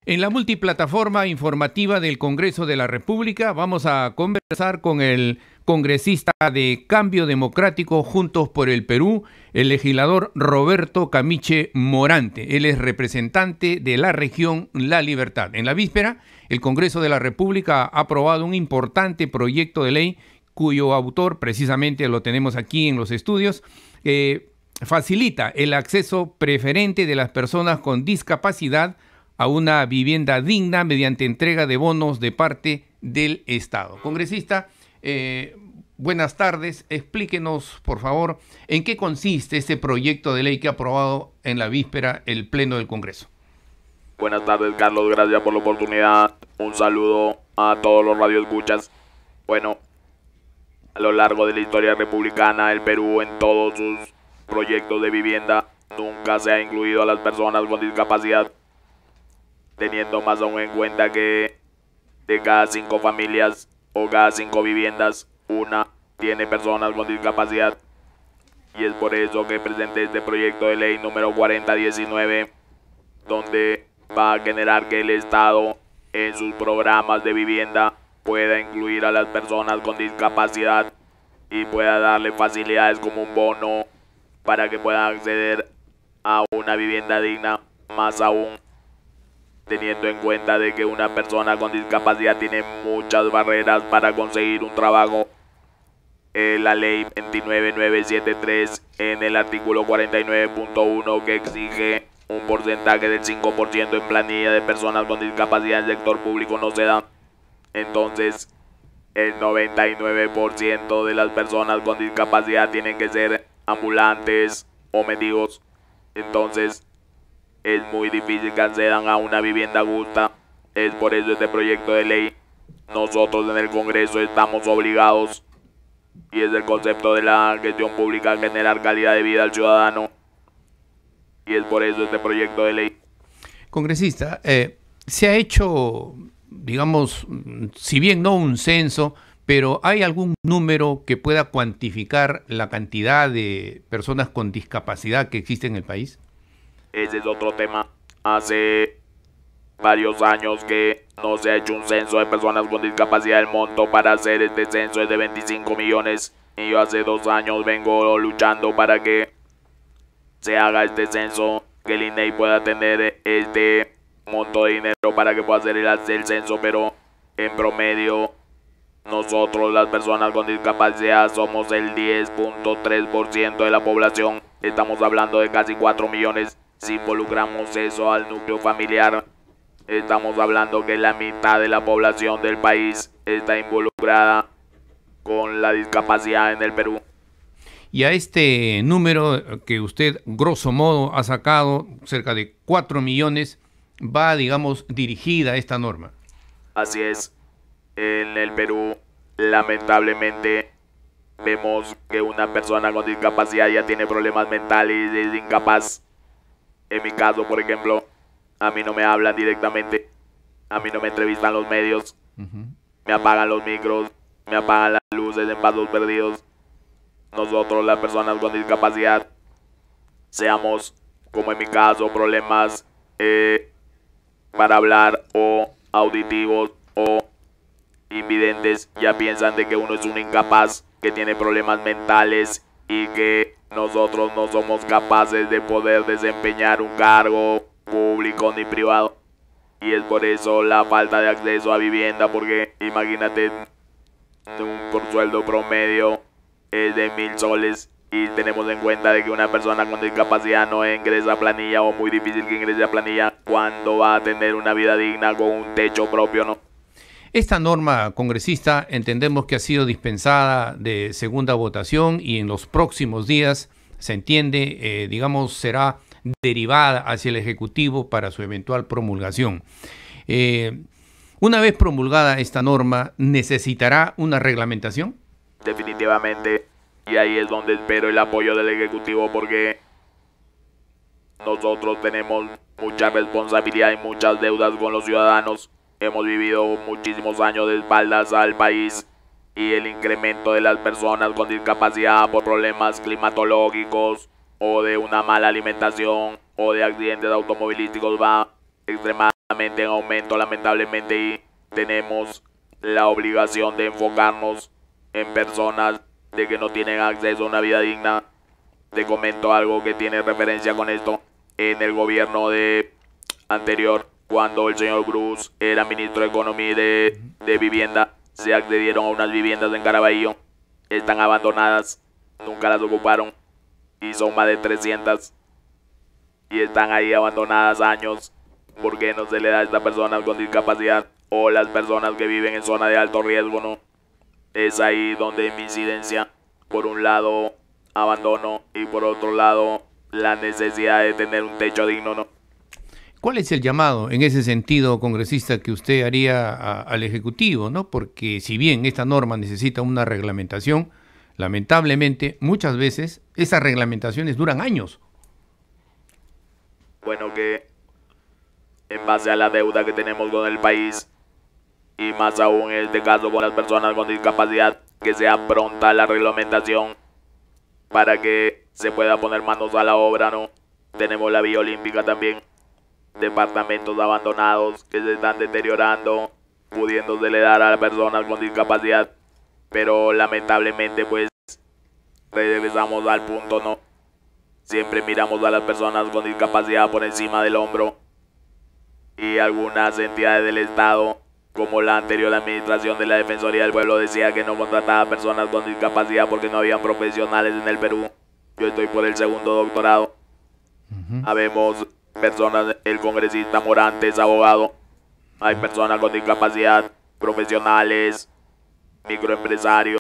En la multiplataforma informativa del Congreso de la República vamos a conversar con el congresista de Cambio Democrático Juntos por el Perú, el legislador Roberto Camiche Morante. Él es representante de la región La Libertad. En la víspera, el Congreso de la República ha aprobado un importante proyecto de ley cuyo autor precisamente lo tenemos aquí en los estudios, facilita el acceso preferente de las personas con discapacidad a una vivienda digna mediante entrega de bonos de parte del Estado. Congresista, buenas tardes. Explíquenos, por favor, en qué consiste este proyecto de ley que ha aprobado en la víspera el Pleno del Congreso. Buenas tardes, Carlos. Gracias por la oportunidad. Un saludo a todos los radioescuchas. Bueno, a lo largo de la historia republicana, el Perú en todos sus proyectos de vivienda nunca se ha incluido a las personas con discapacidad, teniendo más aún en cuenta que de cada 5 familias o cada 5 viviendas, una tiene personas con discapacidad. Y es por eso que presenté este proyecto de ley número 4019, donde va a generar que el Estado en sus programas de vivienda pueda incluir a las personas con discapacidad y pueda darle facilidades como un bono para que puedan acceder a una vivienda digna, más aún teniendo en cuenta de que una persona con discapacidad tiene muchas barreras para conseguir un trabajo. La ley 29973 en el artículo 49.1 que exige un porcentaje del 5% en planilla de personas con discapacidad en el sector público no se da. Entonces, el 99% de las personas con discapacidad tienen que ser ambulantes o mendigos. Entonces, es muy difícil que accedan a una vivienda justa. Es por eso este proyecto de ley. Nosotros en el Congreso estamos obligados, y es el concepto de la gestión pública, generar calidad de vida al ciudadano. Y es por eso este proyecto de ley. Congresista, se ha hecho, digamos, si bien no un censo, pero ¿hay algún número que pueda cuantificar la cantidad de personas con discapacidad que existe en el país? Ese es otro tema. Hace varios años que no se ha hecho un censo de personas con discapacidad. El monto para hacer este censo es de 25 millones. Y yo hace 2 años vengo luchando para que se haga este censo, que el INEI pueda tener este monto de dinero para que pueda hacer el censo. Pero en promedio, nosotros las personas con discapacidad somos el 10.3% de la población. Estamos hablando de casi 4 millones. Si involucramos eso al núcleo familiar, estamos hablando que la mitad de la población del país está involucrada con la discapacidad en el Perú. Y a este número que usted, grosso modo, ha sacado, cerca de 4 millones, va, digamos, dirigida esta norma. Así es. En el Perú, lamentablemente, vemos que una persona con discapacidad ya tiene problemas mentales y es incapaz. En mi caso, por ejemplo, a mí no me hablan directamente, a mí no me entrevistan los medios, me apagan los micros, me apagan las luces en pasos perdidos. Nosotros, las personas con discapacidad, seamos, como en mi caso, problemas para hablar o auditivos o invidentes, ya piensan de que uno es un incapaz, que tiene problemas mentales y que nosotros no somos capaces de poder desempeñar un cargo público ni privado. Y es por eso la falta de acceso a vivienda, porque imagínate, por sueldo promedio es de 1.000 soles y tenemos en cuenta de que una persona con discapacidad no ingresa a planilla, o muy difícil que ingrese a planilla, cuando va a tener una vida digna con un techo propio, ¿no? Esta norma, congresista, entendemos que ha sido dispensada de segunda votación y en los próximos días, se entiende, digamos, será derivada hacia el Ejecutivo para su eventual promulgación. Una vez promulgada esta norma, ¿necesitará una reglamentación? Definitivamente, y ahí es donde espero el apoyo del Ejecutivo, porque nosotros tenemos mucha responsabilidad y muchas deudas con los ciudadanos. Hemos vivido muchísimos años de espaldas al país, y el incremento de las personas con discapacidad por problemas climatológicos o de una mala alimentación o de accidentes automovilísticos va extremadamente en aumento, lamentablemente, y tenemos la obligación de enfocarnos en personas de que no tienen acceso a una vida digna. Te comento algo que tiene referencia con esto. En el gobierno anterior, cuando el señor Cruz era ministro de Economía y de Vivienda, se accedieron a unas viviendas en Caraballo. Están abandonadas, nunca las ocuparon y son más de 300 y están ahí abandonadas años. ¿Por qué no se le da a estas personas con discapacidad o las personas que viven en zona de alto riesgo, no? Es ahí donde mi incidencia, por un lado abandono y por otro lado la necesidad de tener un techo digno, ¿no? ¿Cuál es el llamado en ese sentido, congresista, que usted haría al Ejecutivo, ¿no? Porque si bien esta norma necesita una reglamentación, lamentablemente muchas veces esas reglamentaciones duran años. Bueno, que en base a la deuda que tenemos con el país y más aún en este caso con las personas con discapacidad, que sea pronta la reglamentación para que se pueda poner manos a la obra, ¿no? Tenemos la Vía Olímpica también, departamentos abandonados que se están deteriorando, pudiéndosele dar a las personas con discapacidad, pero lamentablemente pues regresamos al punto, ¿no? Siempre miramos a las personas con discapacidad por encima del hombro y algunas entidades del Estado, como la anterior administración de la Defensoría del Pueblo, decía que no contrataba personas con discapacidad porque no habían profesionales en el Perú. Yo estoy por el segundo doctorado. Habemos personas, el congresista Morante es abogado. Hay personas con discapacidad, profesionales, microempresarios.